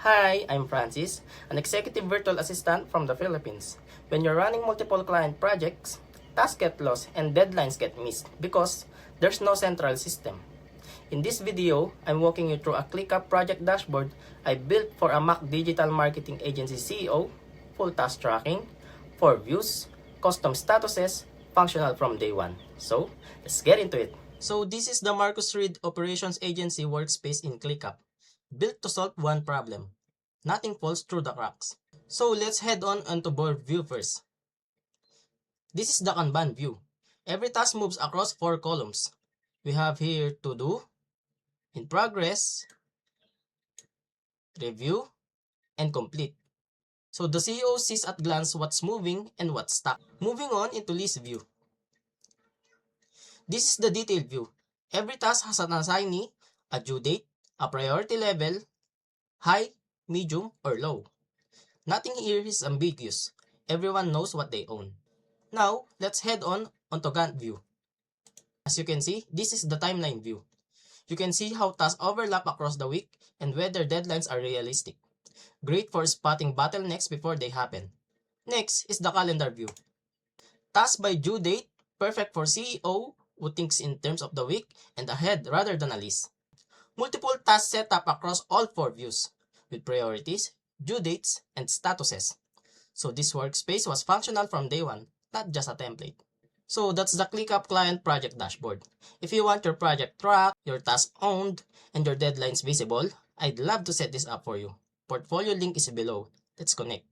Hi, I'm Francis, an executive virtual assistant from the Philippines. When you're running multiple client projects, tasks get lost and deadlines get missed because there's no central system. In this video, I'm walking you through a ClickUp project dashboard I built for a Mac digital marketing agency CEO, full task tracking, 4 views, custom statuses, functional from day one. So, let's get into it. So this is the Marcus Reed Operations Agency workspace in ClickUp, built to solve one problem. Nothing falls through the cracks. So let's head on onto board view first. This is the Kanban view. Every task moves across 4 columns. We have here to do, in progress, review, and complete. So the CEO sees at glance what's moving and what's stuck. Moving on into list view. This is the detailed view. Every task has an assignee, a due date, a priority level, high, medium, or low. Nothing here is ambiguous. Everyone knows what they own. Now, let's head on onto Gantt view. As you can see, this is the timeline view. You can see how tasks overlap across the week and whether deadlines are realistic. Great for spotting bottlenecks before they happen. Next is the calendar view. Tasks by due date, perfect for CEO who thinks in terms of the week and ahead rather than a list. Multiple tasks set up across all 4 views, with priorities, due dates, and statuses. So this workspace was functional from day one, not just a template. So that's the ClickUp client project dashboard. If you want your project tracked, your task owned, and your deadlines visible, I'd love to set this up for you. Portfolio link is below. Let's connect.